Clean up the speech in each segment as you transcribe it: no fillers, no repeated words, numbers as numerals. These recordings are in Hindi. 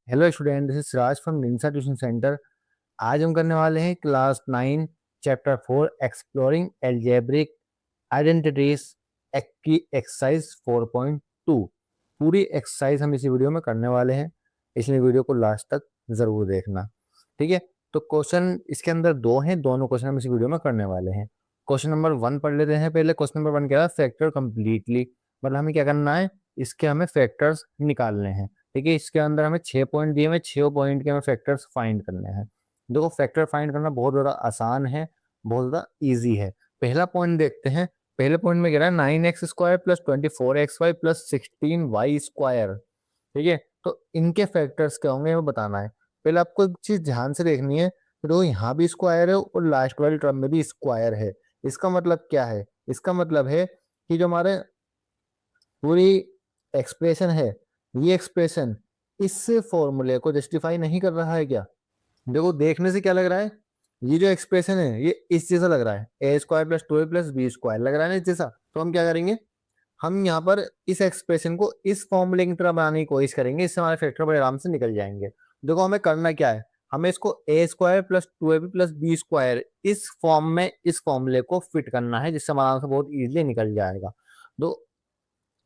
Hello student, this is Siraj from Ninsa tuition centre. आज हम करने वाले हैं class 9 chapter 4 exploring algebraic identities की एक्सरसाइज 4.2। पूरी एक्सरसाइज हम इसी वीडियो में करने वाले हैं, इसलिए वीडियो को लास्ट तक जरूर देखना। ठीक है, तो क्वेश्चन इसके अंदर दो हैं, दोनों क्वेश्चन हम इस वीडियो में करने वाले हैं। क्वेश्चन नंबर 1 पढ़ लेते हैं। पहले क्वेश्चन नंबर 1 क्या है, फैक्टर कंप्लीटली, मतलब हमें क्या करना है, इसके हमें फैक्टर्स निकालने हैं। ठीक है, इसके अंदर हमें 6 पॉइंट दिए हुए, 6 पॉइंट के हमें फैक्टर्स फाइंड करने हैं। देखो, फैक्टर फाइंड करना बहुत ज़्यादा आसान है, बहुत ज़्यादा ईजी है। पहला पॉइंट देखते हैं। पहले पॉइंट में कह रहा है 9x² plus 24xy plus 16y²। ठीक है, तो इनके फैक्टर्स क्या होंगे, हमें बताना है। पहले आपको एक चीज ध्यान से देखनी है, तो यहाँ भी स्क्वायर है और लास्ट वाली टर्म में भी स्क्वायर है। इसका मतलब क्या है? इसका मतलब है कि जो हमारे पूरी एक्सप्रेशन है, ये एक्सप्रेशन इस फॉर्मूले को जस्टिफाई नहीं कर रहा है क्या? देखो, देखने से क्या लग रहा है, ये जो एक्सप्रेशन है ये इस जैसा लग रहा है, a² + 2ab² लग रहा है ना इस जैसा। तो हम क्या करेंगे, हम यहाँ पर इस एक्सप्रेशन को इस फॉर्मूले की तरह बनाने की कोशिश करेंगे, इससे हमारे फैक्टर बड़े आराम से निकल जाएंगे। देखो, हमें करना क्या है, हमें इसको a² + 2ab + b² इस फॉर्म में इस फॉर्मूले को फिट करना है, जिससे हमारा आंसर बहुत इजीली निकल जाएगा। तो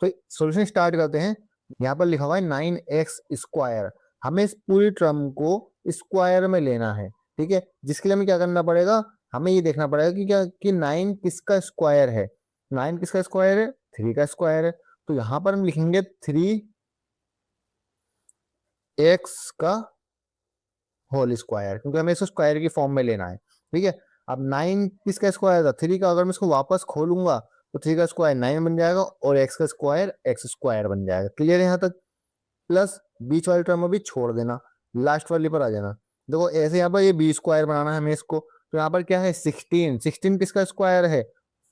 सॉल्यूशन स्टार्ट करते हैं। यहाँ पर लिखा हुआ है 9x²। हमें इस पूरी टर्म को स्क्वायर में लेना है। ठीक है, जिसके लिए हमें क्या करना पड़ेगा, हमें ये देखना पड़ेगा कि क्या कि 9 किसका स्क्वायर है। 9 किसका स्क्वायर है? 3 का स्क्वायर है। तो यहाँ पर हम लिखेंगे 3x का होल स्क्वायर, क्योंकि हमें इसको स्क्वायर की फॉर्म में लेना है। ठीक है, अब 9 किसका स्क्वायर था? 3 का। अगर मैं इसको वापस खोलूंगा तो 3 का स्क्वायर 9 बन जाएगा और x का स्क्वायर x² बन जाएगा। क्लियर है यहाँ तक? प्लस बीच वाली टर्म भी छोड़ देना, लास्ट वाली पर आ जाना। देखो, ऐसे यहाँ पर ये b² बनाना है हमें इसको, तो यहाँ पर क्या है 16। 16 किसका स्क्वायर है?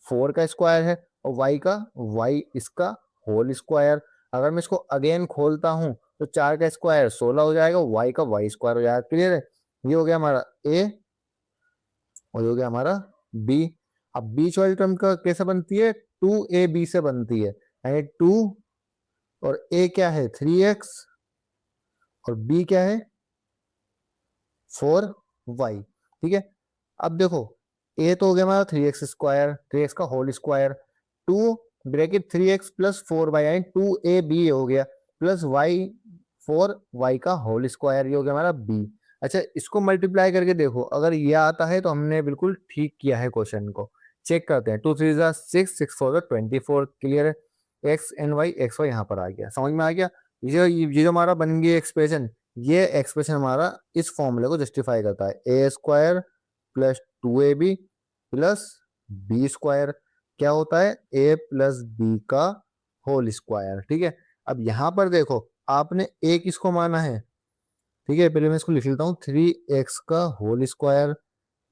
4 का स्क्वायर है। और y इसका होल स्क्वायर। अगर मैं इसको अगेन खोलता हूँ तो 4 का स्क्वायर 16 हो जाएगा, y का y² हो जाएगा। क्लियर है? ये हो गया हमारा a और ये हो गया हमारा b। अब बीच वाली टर्म का कैसे बनती है? 2ab से बनती है, यानी 2 और a क्या है 3x और b क्या है 4y। ठीक है, अब देखो, a तो हो गया हमारा 3x², 3x का whole square, 2 bracket 3x + 4y यानी 2ab हो गया, प्लस y 4y का होल स्क्वायर, ये हो गया हमारा b। अच्छा, इसको मल्टीप्लाई करके देखो, अगर ये आता है तो हमने बिल्कुल ठीक किया है क्वेश्चन को। चेक करते हैं, 2 3 ज़ा 6, 6 4 ज़ा 24। क्लियर है? x y यहाँ पर आ गया, समझ में आ गया। ये जो हमारा बन गया एक्सप्रेशन, ये एक्सप्रेशन हमारा इस फॉर्मूले को जस्टिफाई करता है। a² + 2ab + b²। क्या होता है? a + b का होल स्क्वायर। ठीक है, अब यहाँ पर देखो, आपने a किसको माना है? ठीक है, पहले मैं इसको लिख लेता हूँ, 3x का होल स्क्वायर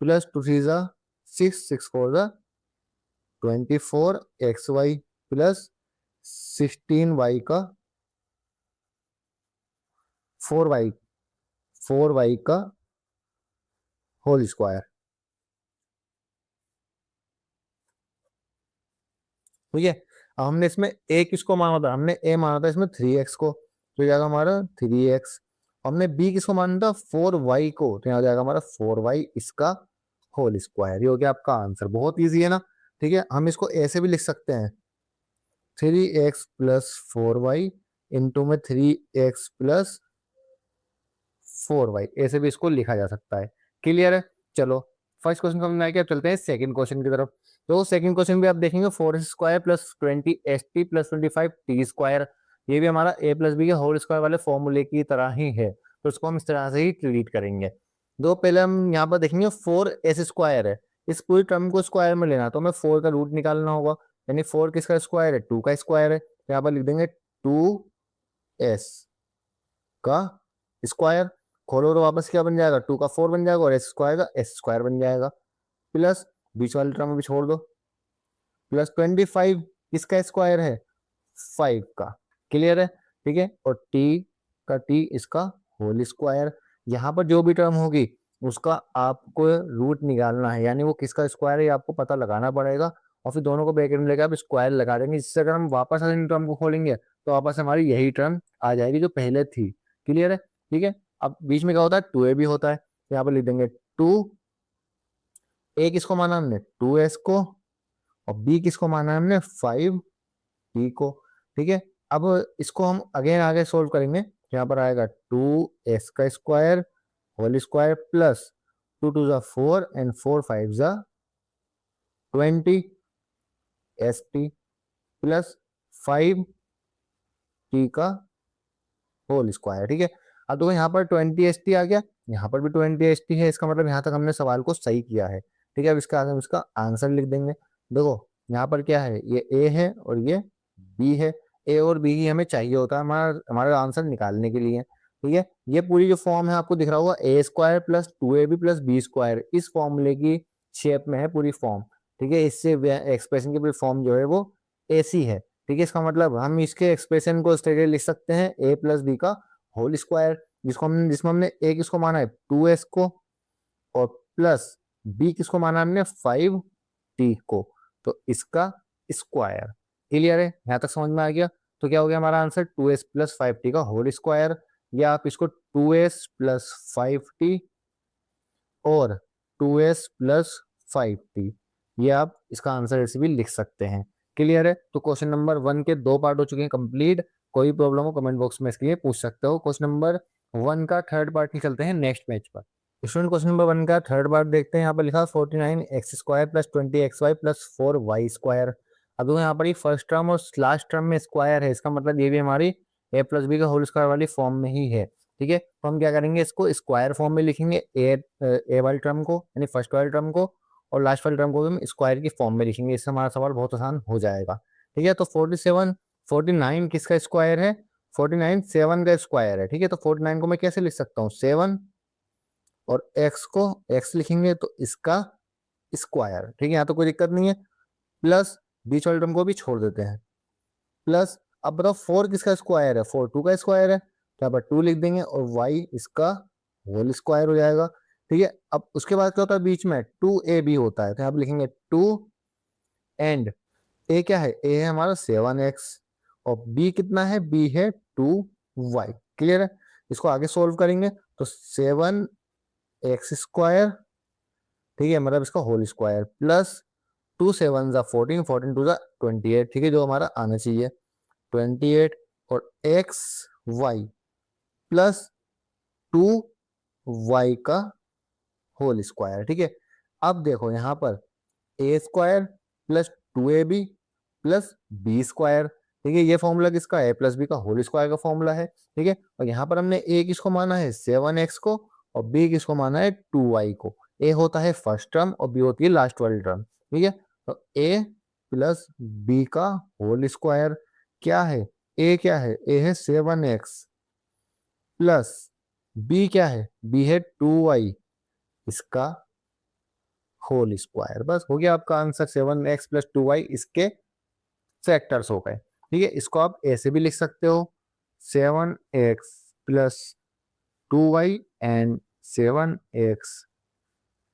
प्लस 2 3 ज़ा 6, 6 4 ज़ा 24xy प्लस 16y का 4y, 4y का होल स्क्वायर। ठीक है, अब हमने इसमें a किसको माना था? हमने a माना था इसमें 3x को, तो जाएगा हमारा 3x। हमने b किसको माना था? 4y को, तो यहाँ जाएगा हमारा 4y इसका होल स्क्वायर। ये हो गया आपका आंसर। बहुत इजी है ना? ठीक है, हम इसको ऐसे भी लिख सकते हैं, 3x + 4y इंटू में 3x + 4y, ऐसे भी इसको लिखा जा सकता है। क्लियर है? चलो, फर्स्ट क्वेश्चन समझ में आया, क्या चलते हैं सेकंड क्वेश्चन की तरफ। तो सेकंड क्वेश्चन भी आप देखेंगे, 4x² + 20st + 25t²। ये भी हमारा a + b के होल स्क्वायर वाले फॉर्मूले की तरह ही है, तो इसको हम इस तरह से ही ट्रीट करेंगे। दो पहले हम यहाँ पर देखेंगे 4s² है, इस पूरी टर्म को स्क्वायर में लेना, तो हमें 4 का रूट निकालना होगा, यानी 4 किसका स्क्वायर है? 2 का स्क्वायर है, तो यहाँ पर लिख देंगे 2s का स्क्वायर। खोलो तो वापस क्या बन जाएगा? 2 का 4 बन जाएगा और s² का s² बन जाएगा, प्लस बीच वाली टर्म भी छोड़ दो, प्लस 25 किसका स्क्वायर है? 5 का। क्लियर है? ठीक है, और t इसका होल स्क्वायर। यहाँ पर जो भी टर्म होगी उसका आपको रूट निकालना है, यानी वो किसका स्क्वायर है ये आपको पता लगाना पड़ेगा, और फिर दोनों को ब्रैकेट में लेकर आप स्क्वायर लगा देंगे, जिससे अगर हम वापस इन टर्म को खोलेंगे तो वापस हमारी यही टर्म आ जाएगी जो पहले थी। क्लियर है? ठीक है। अब बीच में क्या होता है, 2a भी होता है, तो यहाँ पर लिख देंगे 2a किसको माना हमने 2s को, और b किसको माना हमने 5t को। ठीक है। अब इसको हम अगेन आगे सोल्व करेंगे, यहाँ पर आएगा 2s का स्क्वायर होल स्क्वायर प्लस 2 2 ज़ा 4 एंड 4 5 ज़ा 20 st प्लस 5t का होल स्क्वायर। ठीक है। अब देखो यहाँ पर 20st आ गया, यहाँ पर भी 20st है, इसका मतलब यहाँ तक हमने सवाल को सही किया है। ठीक है। अब इसका हम इसका आंसर लिख देंगे। देखो यहाँ पर क्या है, ये a है और ये b है, a और b ही हमें चाहिए होता है हमारा हमारा आंसर निकालने के लिए। ठीक है। ये पूरी जो फॉर्म है आपको दिख रहा होगा a square plus 2ab plus B square, इस फॉर्मूले की शेप में है पूरी फॉर्म। ठीक है। इससे एक्सप्रेशन की पूरी फॉर्म जो है वो ऐसी है। ठीक है। इसका मतलब हम इसके एक्सप्रेशन को स्ट्रेट लिख सकते हैं a प्लस बी का होल स्क्वायर, जिसमें हमने a किसको माना है 2s को, और प्लस b किसको माना हमने 5t को, तो इसका स्क्वायर। क्लियर है, यहाँ तक समझ में आ गया। तो क्या हो गया हमारा आंसर 2s प्लस 5t का होल स्क्वायर, या आप इसको 2s प्लस 5t और 2s प्लस 5t, ये आप इसका आंसर ऐसे भी लिख सकते हैं। क्लियर है। तो क्वेश्चन नंबर 1 के 2 पार्ट हो चुके हैं कंप्लीट। कोई प्रॉब्लम हो कमेंट बॉक्स में इसके लिए पूछ सकते हो। क्वेश्चन नंबर 1 का थर्ड पार्ट ही चलते हैं नेक्स्ट पेज पर। स्टूडेंट क्वेश्चन नंबर 1 का थर्ड पार्ट देखते हैं। यहाँ पर लिखा 49x square plus 20xy plus 4y square. अब देखो यहाँ पर ये फर्स्ट टर्म और लास्ट टर्म में स्क्वायर है, इसका मतलब ये भी हमारी a प्लस बी का होल स्क्वायर वाली फॉर्म में ही है। ठीक है। तो हम क्या करेंगे, इसको स्क्वायर फॉर्म में लिखेंगे, ए वाली टर्म को यानी फर्स्ट वाली टर्म को, और लास्ट वाली टर्म को भी हम स्क्वायर की फॉर्म में लिखेंगे। इससे हमारा सवाल बहुत आसान हो जाएगा। ठीक है। तो 49 किसका स्क्वायर है, 49 7 का स्क्वायर है। ठीक है। तो 49 को मैं कैसे लिख सकता हूँ, 7 और x को x लिखेंगे तो इसका स्क्वायर। ठीक है। यहाँ तो कोई दिक्कत नहीं है। प्लस बीच वाली टर्म को भी छोड़ देते हैं, प्लस अब बताओ 4 किसका स्क्वायर है, 4 2 का स्क्वायर है, तो यहाँ पर 2 लिख देंगे और y इसका होल स्क्वायर हो जाएगा। ठीक है। अब उसके बाद क्या होता है, बीच में 2ab होता है, तो यहाँ पर लिखेंगे 2 एंड a क्या है, a है हमारा 7x और b कितना है, b है 2y। क्लियर है। इसको आगे सोल्व करेंगे तो 7x स्क्वायर, ठीक है, मतलब इसका होल स्क्वायर प्लस 2 7 ज़ा 14 14 2 ज़ा 28। ठीक है, जो हमारा आना चाहिए 28 और एक्स वाई प्लस 2y का होल स्क्वायर। ठीक है। अब देखो यहाँ पर a square plus 2ab plus B square. ठीक है, ये फॉर्मूला किसका है, a प्लस बी का होल स्क्वायर का फॉर्मूला है। ठीक है। और यहाँ पर हमने a किसको माना है 7x को, और b किसको माना है 2y को। a होता है फर्स्ट टर्म और b होती है लास्ट वाली टर्म। ठीक है। तो a प्लस b का होल स्क्वायर क्या है, a क्या है, a है 7x प्लस b क्या है, b है 2y, इसका होल स्क्वायर। बस हो गया आपका आंसर 7x प्लस 2y, इसके फैक्टर्स हो गए। ठीक है। इसको आप ऐसे भी लिख सकते हो 7x plus 2y and 7x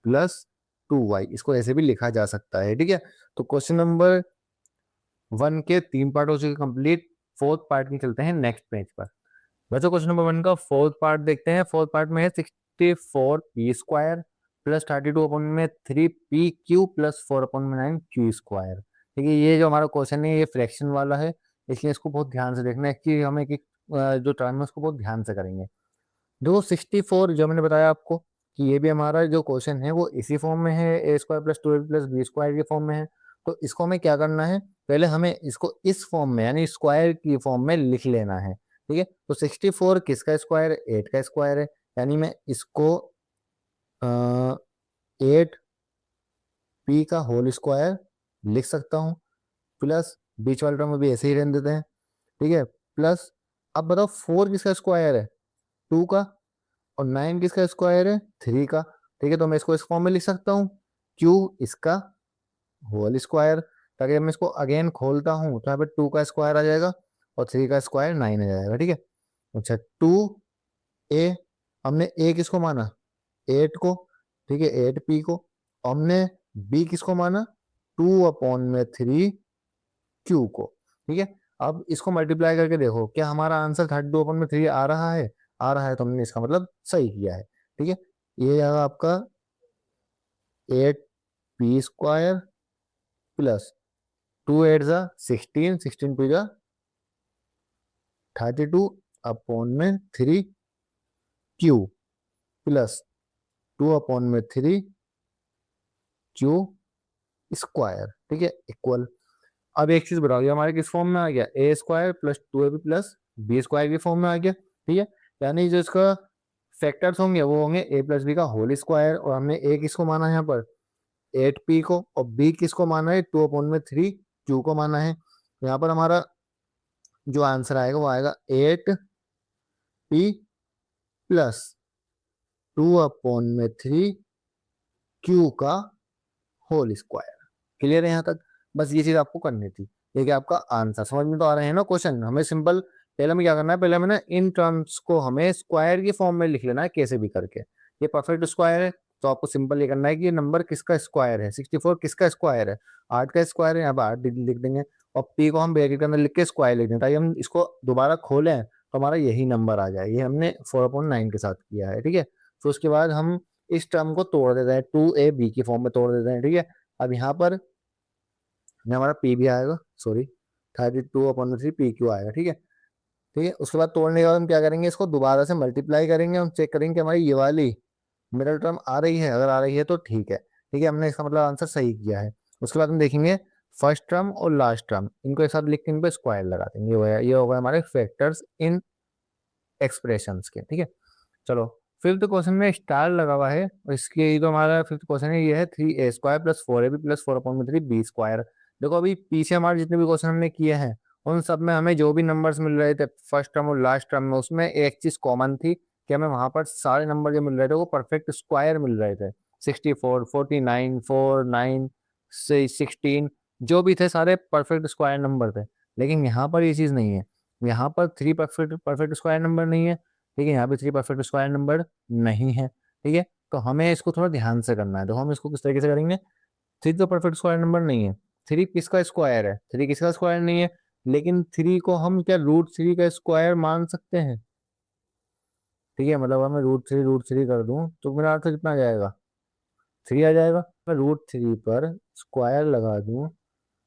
plus 2y, इसको ऐसे भी लिखा जा सकता है। ठीक है। तो क्वेश्चन नंबर 1 के 3 पार्ट हो चुके कंप्लीट। फोर्थ पार्ट की चलते हैं नेक्स्ट पेज पर। बच्चों क्वेश्चन नंबर 1 का फोर्थ पार्ट देखते हैं। फोर्थ पार्ट में है 64p स्क्वायर प्लस 32 अपॉन में 3pq प्लस 4 अपॉन में 9q स्क्वायर। ठीक है, ये जो हमारा क्वेश्चन है ये फ्रैक्शन वाला है, इसलिए इसको बहुत ध्यान से देखना है कि हमें जो टर्म है उसको बहुत ध्यान से करेंगे। देखो 64 जो मैंने बताया आपको कि ये भी हमारा जो क्वेश्चन है वो इसी फॉर्म में है, a square plus 2ab plus B square के फॉर्म में है। तो इसको हमें क्या करना है, पहले हमें इसको इस फॉर्म में यानी स्क्वायर की फॉर्म में लिख लेना है। ठीक है। तो 64 किसका स्क्वायर है, 8 का स्क्वायर है, यानी मैं इसको 8p का होल स्क्वायर लिख सकता हूँ, प्लस बीच वाले टर्म में भी ऐसे ही रहने देते हैं। ठीक है। प्लस अब बताओ 4 किसका स्क्वायर है, 2 का, और 9 किसका स्क्वायर है, 3 का। ठीक है। तो मैं इसको इस फॉर्म में लिख सकता हूँ, q इसका होल स्क्वायर, ताकि मैं इसको अगेन खोलता हूँ तो यहाँ पे 2 का स्क्वायर आ जाएगा और 3 का स्क्वायर 9 आ जाएगा। ठीक है। अच्छा 2a, हमने a किसको माना 8 को, ठीक है, 8p को, हमने b किसको माना 2 अपॉन में 3q को। ठीक है। अब इसको मल्टीप्लाई करके देखो क्या हमारा आंसर 32 अपॉन में 3 आ रहा है, आ रहा है तो हमने इसका मतलब सही किया है। ठीक है, ये आएगा आपका 8p² प्लस 2 8 16, 16 2 32 अपॉन में 3q प्लस 2/3q²। ठीक है, इक्वल। अब एक चीज बताओ, ये हमारे किस फॉर्म में आ गया, a² plus 2ab plus b² के फॉर्म में आ गया। ठीक है, यानी जो इसका फैक्टर्स होंगे वो होंगे a प्लस बी का होल स्क्वायर, और हमने a किसको माना है यहाँ पर 8p को, और b किसको माना है 2/3q को माना है। तो यहाँ पर हमारा जो आंसर आएगा वो आएगा 8p प्लस 2/3q का होल स्क्वायर। क्लियर है यहाँ तक? बस ये चीज आपको करनी थी। ये क्या आपका आंसर समझ में तो आ रहे हैं ना क्वेश्चन? हमें सिंपल पहले हमें क्या करना है, पहले हमें ना इन टर्म्स को हमें स्क्वायर की फॉर्म में लिख लेना है कैसे भी करके। ये परफेक्ट स्क्वायर है तो आपको सिंपल ये करना है कि ये नंबर किसका स्क्वायर है, 64 किसका स्क्वायर है, 8 का स्क्वायर है, यहाँ पर 8 लिख देंगे, और पी को हम ब्रैकेट के अंदर लिख के स्क्वायर लिख देंगे, ताकि हम इसको दोबारा खोलें तो हमारा यही नंबर आ जाए। ये हमने 4/9 के साथ किया है। ठीक है, तो उसके बाद हम इस टर्म को तोड़ देते हैं, 2ab की फॉर्म में तोड़ देते हैं। ठीक है, अब यहाँ पर हमारा पी भी आएगा, सॉरी 32/3 pq आएगा। ठीक है, ठीक है, उसके बाद तोड़ने के बाद हम क्या करेंगे, इसको दोबारा से मल्टीप्लाई करेंगे, हम चेक करेंगे कि हमारी ये वाली मिडल टर्म आ रही है, अगर आ रही है तो ठीक है। ठीक है, हमने इसका मतलब आंसर सही किया है। उसके बाद हम देखेंगे फर्स्ट टर्म और लास्ट टर्म, इनको एक साथ लिख के इन पर स्क्वायर लगा देंगे, ये होगा हमारे फैक्टर्स इन एक्सप्रेशंस के। ठीक है, चलो फिफ्थ क्वेश्चन में स्टार लगा हुआ है, और इसके ये तो हमारा फिफ्थ क्वेश्चन है, ये है 3a² plus 4ab plus 4/3b²। देखो अभी पीछे हमारे जितने भी क्वेश्चन हमने किए हैं उन सब में हमें जो भी नंबर्स मिल रहे थे फर्स्ट टर्म और लास्ट टर्म में, उसमें एक चीज कॉमन थी कि हमें वहां पर सारे नंबर जो मिल रहे थे वो परफेक्ट स्क्वायर मिल रहे थे। 64, 49, 4, 9 से 16 जो भी थे सारे परफेक्ट स्क्वायर नंबर थे। लेकिन यहाँ पर ये चीज नहीं है, यहाँ पर 3 परफेक्ट परफेक्ट स्क्वायर नंबर नहीं है। ठीक है, यहाँ पे 3 परफेक्ट स्क्वायर नंबर नहीं है। ठीक है, तो हमें इसको थोड़ा ध्यान से करना है। तो हम इसको किस तरीके से करेंगे, 3 तो परफेक्ट स्क्वायर नंबर नहीं है, 3 किसका स्क्वायर है, 3 किसका स्क्वायर नहीं है, लेकिन 3 को हम क्या √3 का स्क्वायर मान सकते हैं। ठीक है, मतलब मैं √3 कर दूं तो मेरा अर्थ कितना आ जाएगा, 3 आ जाएगा। मैं √3 पर स्क्वायर लगा दूं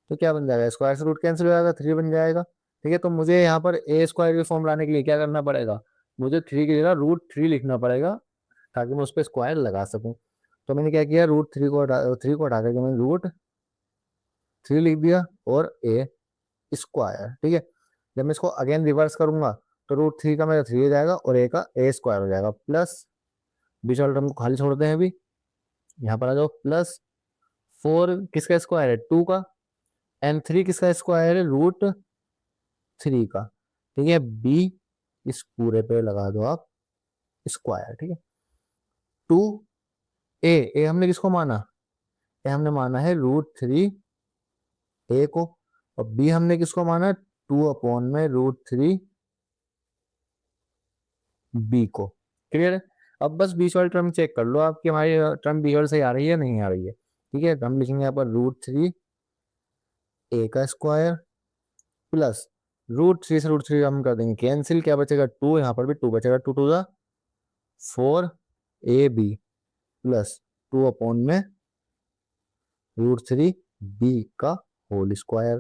तो क्या बन जाएगा, स्क्वायर से रूट कैंसिल हो जाएगा, 3 बन जाएगा। ठीक है, तो मुझे यहाँ पर a² की फॉर्म लाने के लिए क्या करना पड़ेगा, मुझे 3 की जगह √3 लिखना पड़ेगा, ताकि मैं उस पर स्क्वायर लगा सकूं। तो मैंने क्या किया, √3 को हटा करके मैंने √3 लिख दिया और a²। ठीक है, जब मैं इसको अगेन रिवर्स करूंगा तो √3 का मेरा 3 हो जाएगा और a का a² हो जाएगा, प्लस बीच वाले टर्म को खाली छोड़ते हैं अभी, यहाँ पर आ जाओ, प्लस 4 किसका स्क्वायर है, 2 का, एंड 3 किसका स्क्वायर है, √3 का। ठीक है, b इस पूरे पे लगा दो आप स्क्वायर। ठीक है, 2a हमने किसको माना, ए हमने माना है √3 a को, और b हमने किसको माना, 2/√3b को। क्लियर है? अब बस बीच वाली टर्म चेक कर लो आपकी हमारी टर्म बी वाली सही आ रही है नहीं आ रही है। ठीक है, तो हम लिखेंगे यहाँ पर √3a का स्क्वायर प्लस √3 से √3 हम कर देंगे कैंसिल, क्या बचेगा 2, यहाँ पर भी 2 बचेगा, 2 to the 4ab plus 2/√3b का होल स्क्वायर।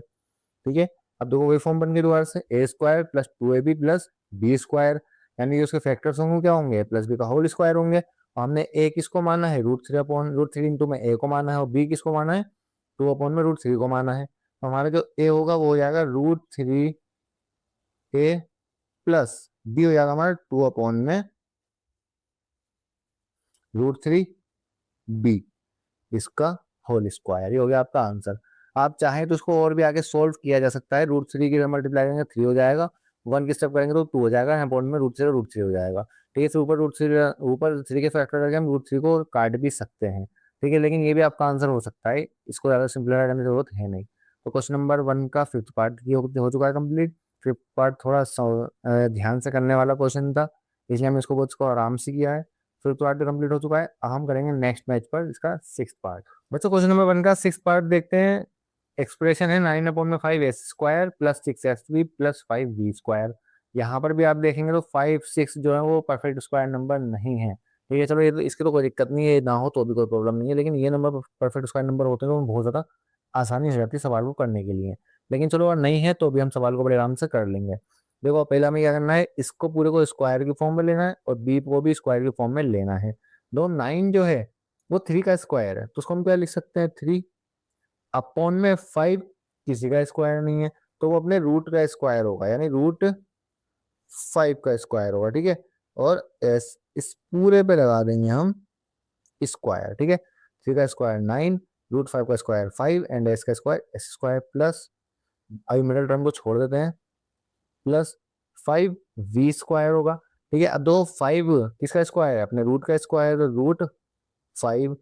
ठीक है, अब देखो वही फॉर्म बन गई दोबारा से, a² plus 2ab plus b², यानी कि उसके फैक्टर्स होंगे क्या होंगे, प्लस बी का होल स्क्वायर होंगे। और हमने a किसको माना है, √3 इंटू में a को माना है, और b किसको माना है, 2/√3 को माना है। तो हमारा जो a होगा वो हो जाएगा √3a प्लस b हो जाएगा हमारा 2/√3b इसका होल स्क्वायर। ये हो गया आपका आंसर। आप चाहें तो इसको और भी आगे सोल्व किया जा सकता है, √3 की मल्टीप्लाई करेंगे 3 हो जाएगा, 1 की स्टेप करेंगे तो 2 हो जाएगा, यहाँ पॉइंट में √3 हो जाएगा। ठीक है, फिर ऊपर 3 के फैक्टर करके हम √3 को काट भी सकते हैं। ठीक है, लेकिन ये भी आपका आंसर हो सकता है, इसको ज़्यादा सिंप्लीफाई करने की जरूरत है नहीं। तो क्वेश्चन नंबर 1 का फिफ्थ पार्ट हो चुका है कंप्लीट। फिफ्थ पार्ट थोड़ा ध्यान से करने वाला क्वेश्चन था, इसलिए हमने इसको बहुत इसको आराम से किया है। फिफ्थ पार्ट कंप्लीट हो चुका है, अब हम करेंगे नेक्स्ट मैच पर इसका सिक्स पार्ट। बच्चों क्वेश्चन नंबर 1 का सिक्स पार्ट देखते हैं। एक्सप्रेशन है 9/5 s² plus 6sb plus 5b²। यहाँ पर भी आप देखेंगे तो 5 6 जो है वो परफेक्ट स्क्वायर नंबर नहीं है। ठीक है, चलो ये तो इसकी तो कोई दिक्कत नहीं है, ये ना हो तो भी कोई प्रॉब्लम नहीं है, लेकिन ये नंबर परफेक्ट स्क्वायर नंबर होते हैं तो बहुत ज़्यादा आसानी हो जाती है सवाल को करने के लिए। लेकिन चलो अगर नहीं है तो भी हम सवाल को बड़े आराम से कर लेंगे। देखो पहला हमें क्या करना है, इसको पूरे को स्क्वायर की फॉर्म में लेना है और बी को भी स्क्वायर की फॉर्म में लेना है। दो 9 जो है वो 3 का स्क्वायर है, तो उसको हम क्या लिख सकते हैं, 3 अपॉन में 5 किसी का स्क्वायर नहीं है, तो वो अपने रूट का स्क्वायर होगा, यानी रूट 5 का स्क्वायर होगा। ठीक है, और एस इस पूरे पे लगा देंगे हम स्क्वायर। ठीक है, 3 का स्क्वायर 9, रूट 5 का स्क्वायर 5 एंड एस का स्क्वायर एस स्क्वायर प्लस, अभी मिडिल टर्म को छोड़ देते हैं, प्लस 5 वी स्क्वायर होगा। ठीक है, अब दो 5 किसका स्क्वायर है, अपने रूट का स्क्वायर, तो रूट 5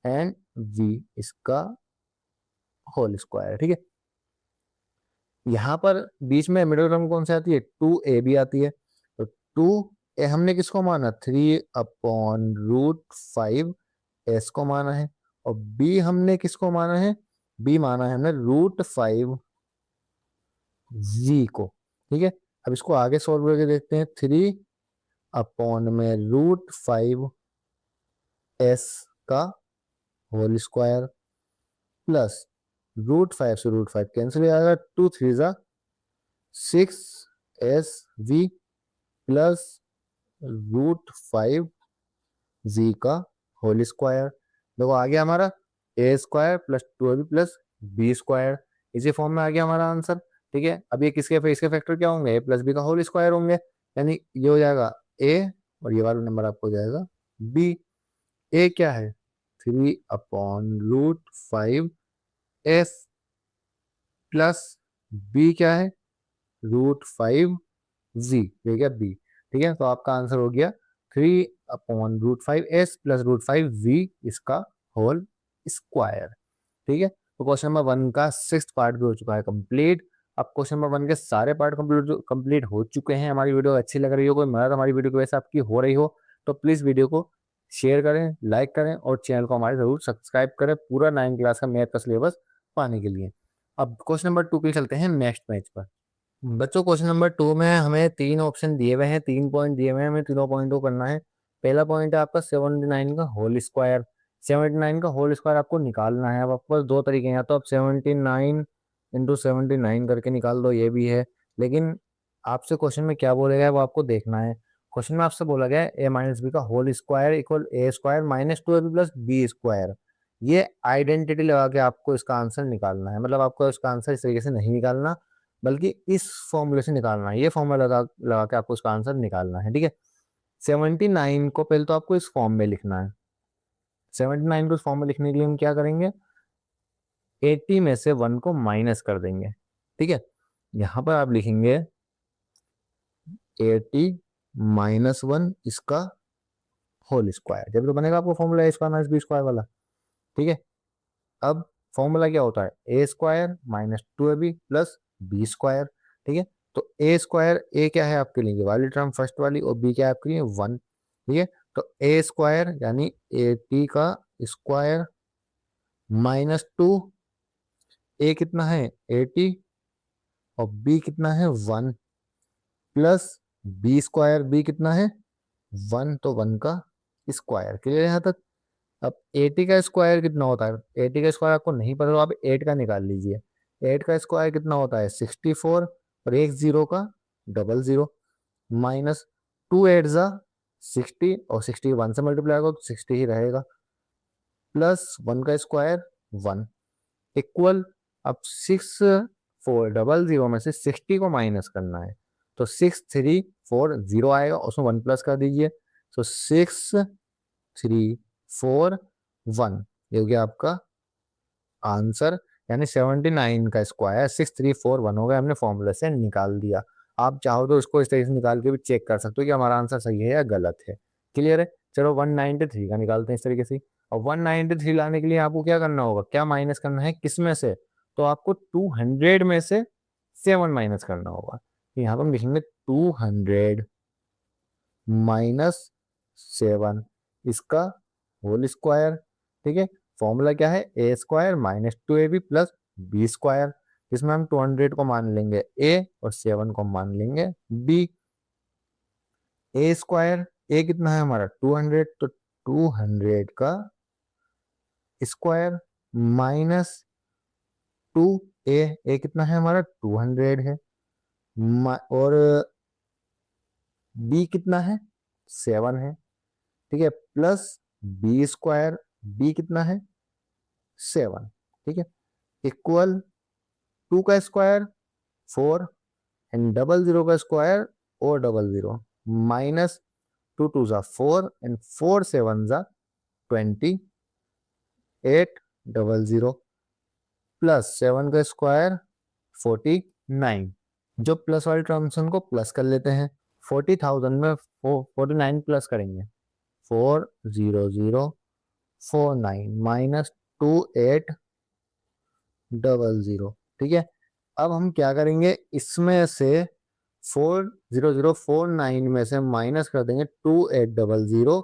एंड वी इसका होल स्क्वायर। ठीक है, यहाँ पर बीच में मिडिल टर्म कौन सी आती है, 2a भी आती है, तो 2a हमने किसको माना, 3 अपॉन रूट 5 एस को माना है, और b हमने किसको माना है, b माना है हमने रूट 5 जी को। ठीक है, अब इसको आगे सॉल्व करके देखते हैं, 3 अपॉन में रूट 5 एस का होल स्क्वायर प्लस रूट 5 से रूट 5 कैंसिल हो जाएगा, 2 3 जा 6 एस वी प्लस रूट 5 जी का होल स्क्वायर। देखो आ गया हमारा a square plus 2ab plus B square, इसी फॉर्म में आ गया हमारा आंसर। ठीक है, अब ये किसके इसके फैक्टर क्या होंगे, ए प्लस बी का होल स्क्वायर होंगे, यानी ये हो जाएगा ए और ये वाला नंबर आपको हो जाएगा बी। ए क्या है, 3 upon root 5 S plus B क्या है, रूट 5 जी, ये क्या बी। ठीक है, तो आपका आंसर हो गया 3 upon root 5 S plus root 5 वी इसका होल स्क्वायर। ठीक है, तो क्वेश्चन नंबर 1 का 6th पार्ट भी हो चुका है कंप्लीट। अब क्वेश्चन नंबर 1 के सारे पार्ट कंप्लीट हो चुके हैं। हमारी वीडियो अच्छी लग रही हो, कोई मदद हमारी वीडियो की वजह से आपकी हो रही हो, तो प्लीज़ वीडियो को शेयर करें, लाइक करें और चैनल को हमारे ज़रूर सब्सक्राइब करें पूरा 9 क्लास का मैथ का सिलेबस पाने के लिए। अब क्वेश्चन नंबर 2 पे चलते हैं नेक्स्ट पेज पर। बच्चों क्वेश्चन नंबर 2 में हमें 3 ऑप्शन दिए हुए हैं, 3 पॉइंट दिए हुए हैं, हमें तीनों पॉइंट को करना है। पहला पॉइंट है आपका 79 का होल स्क्वायर। 79 का होल स्क्वायर आपको निकालना है। अब आपके पास दो तरीके हैं, या तो आप 79 इंटू 79 करके निकाल दो, ये भी है, लेकिन आपसे क्वेश्चन में क्या बोला गया है वो आपको देखना है। क्वेश्चन में आपसे बोला गया है ए माइनस बी का whole square equal a square minus 2ab plus B square. ये आइडेंटिटी लगा के आपको इसका आंसर निकालना है, मतलब आपको इसका आंसर इस तरीके से नहीं निकालना, बल्कि इस फॉर्मूले से निकालना है। ये फॉर्मूला लगा लगा के आपको उसका आंसर निकालना है। ठीक है, 79 को पहले तो आपको इस फॉर्म में लिखना है। 79 को इस फॉर्म में लिखने के लिए हम क्या करेंगे, 80 में से 1 को माइनस कर देंगे। ठीक है, यहाँ पर आप लिखेंगे 80 माइनस 1 इसका होल स्क्वायर, जब तो बनेगा आपको formula a square minus b square वाला। ठीक है, अब फॉर्मूला क्या होता है, a square minus 2ab plus B square. ठीक है, तो ए स्क्वायर, ए क्या है आपके लिए, ये वाली टर्म फर्स्ट वाली, और बी क्या है आपके लिए 1। ठीक है, तो ए स्क्वायर यानी 80 का स्क्वायर माइनस 2, ए कितना है 80 और बी कितना है 1 प्लस बी स्क्वायर, बी कितना है 1, तो 1 का स्क्वायर। क्लियर यहाँ तक। अब 80 का स्क्वायर कितना होता है, 80 का स्क्वायर आपको नहीं पता तो आप 8 का निकाल लीजिए। 8 का स्क्वायर कितना होता है 64, और एक जीरो का डबल जीरो, माइनस 2 8 जा 60, और 60 1 से मल्टीप्लाई होगा तो 60 ही रहेगा, प्लस 1 का स्क्वायर 1 इक्वल, अब 6 4 डबल जीरो में से 60 को माइनस करना है, तो 6 3 4 0 आएगा, उसमें 1 प्लस कर दीजिए, तो 6 3 4 1, ये हो गया आपका आंसर। यानी 79 का स्क्वायर 6341 हो गया, हमने फॉर्मूले से निकाल दिया। आप चाहो तो इसको इस तरीके से निकाल के भी चेक कर सकते हो कि हमारा आंसर सही है या गलत है। क्लियर है, चलो 193 का निकालते हैं इस तरीके से। और 193 लाने के लिए आपको क्या करना होगा, क्या माइनस करना है, किस में से, तो आपको 200 में से 7 माइनस करना होगा। यहाँ पर हम लिखेंगे 200 माइनस 7 इसका होल स्क्वायर। ठीक है, फॉर्मूला क्या है, a square minus 2ab plus B square, इसमें हम 200 को मान लेंगे ए और 7 को मान लेंगे बी। ए स्क्वायर, ए कितना है हमारा 200, तो 200 का स्क्वायर माइनस 2, ए कितना है हमारा 200 है, और बी कितना है 7 है, ठीक है, प्लस बी स्क्वायर, बी कितना है 7, ठीक है, इक्वल 2 का स्क्वायर 4 एंड 00 का स्क्वायर और 00 माइनस 2 2 जा 4 एंड 4 7 जा 2800 प्लस 7 का स्क्वायर 49। जो प्लस वाले टर्म्स उनको प्लस कर लेते हैं, 40,000 में 49 प्लस करेंगे 40049 माइनस 2800, ठीक है। अब हम क्या करेंगे, इसमें से 40049 में से माइनस कर देंगे 2800,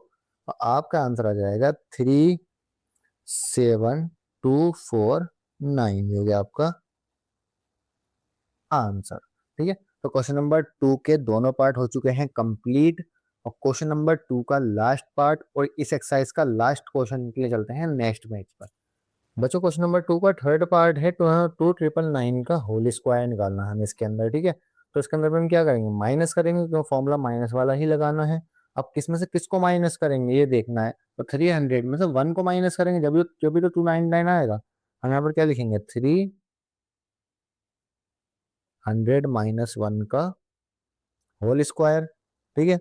और आपका आंसर आ जाएगा 37249, हो गया आपका आंसर, ठीक है। तो क्वेश्चन नंबर 2 के दोनों पार्ट हो चुके हैं कंप्लीट, और क्वेश्चन नंबर 2 का लास्ट पार्ट और इस एक्सरसाइज का लास्ट क्वेश्चन के लिए चलते हैं नेक्स्ट पेज पर। बच्चों क्वेश्चन नंबर 2 का थर्ड पार्ट है, तो 2999 का होल स्क्वायर निकालना है हमें इसके अंदर, ठीक है। तो इसके अंदर हम क्या करेंगे, माइनस करेंगे, क्यों फॉर्मूला माइनस वाला ही लगाना है। अब किस में से किसको माइनस करेंगे ये देखना है, तो 300 में से 1 को माइनस करेंगे, जब भी तो 299 आएगा। हम यहाँ पर क्या लिखेंगे, 300 माइनस 1 का होल स्क्वायर, ठीक है।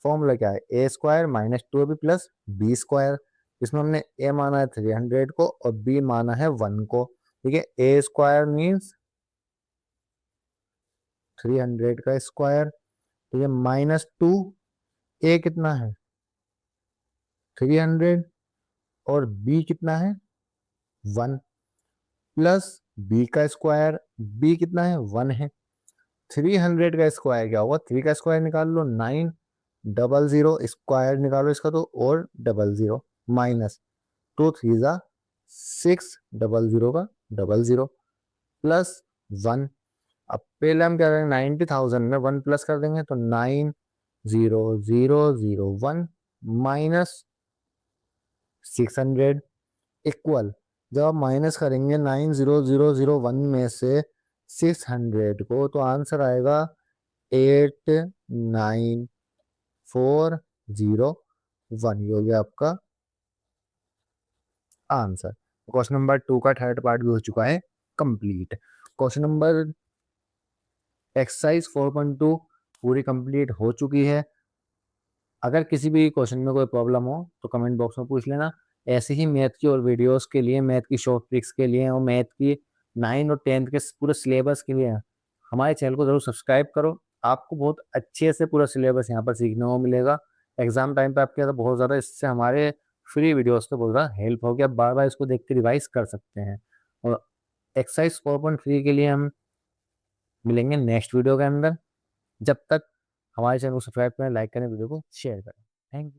फॉर्मूला क्या है, a square minus 2 plus B square, इसमें हमने ए माना है 300 को और बी माना है 1 को, ठीक है। ए स्क्वायर मीन्स 300 का स्क्वायर, ठीक है, माइनस 2, ए कितना है 300 और बी कितना है 1, प्लस बी का स्क्वायर, बी कितना है 1 है। 300 का स्क्वायर क्या होगा, 3 का स्क्वायर निकाल लो 9, 00 स्क्वायर निकालो इसका तो और 00 माइनस 2 3 जा 6, 00 का 00 प्लस 1। अब पहले हम क्या करेंगे, 90,000 में 1 प्लस कर देंगे, तो 90001 माइनस 600 इक्वल, जब आप माइनस करेंगे 90001 में से 600 को, तो आंसर आएगा 89401, ये हो गया आपका आंसर। क्वेश्चन नंबर 2 का थर्ड पार्ट भी हो चुका है कंप्लीट। क्वेश्चन नंबर एक्सरसाइज 4.2 पूरी कंप्लीट हो चुकी है। अगर किसी भी क्वेश्चन में कोई प्रॉब्लम हो तो कमेंट बॉक्स में पूछ लेना। ऐसे ही मैथ की और वीडियोस के लिए, मैथ की शॉर्ट ट्रिक्स के लिए और मैथ की 9 और 10th के पूरे सिलेबस के लिए हमारे चैनल को जरूर सब्सक्राइब करो। आपको बहुत अच्छे से पूरा सिलेबस यहाँ पर सीखने को मिलेगा। एग्जाम टाइम पे आपके बहुत ज़्यादा इससे हमारे फ्री वीडियोस पे बहुत ज़्यादा हेल्प होगी। आप बार बार इसको देख के रिवाइज कर सकते हैं। और एक्सरसाइज 4.3 के लिए हम मिलेंगे नेक्स्ट वीडियो के अंदर। जब तक हमारे चैनल को सब्सक्राइब करें, लाइक करें, वीडियो को शेयर करें। Thank you.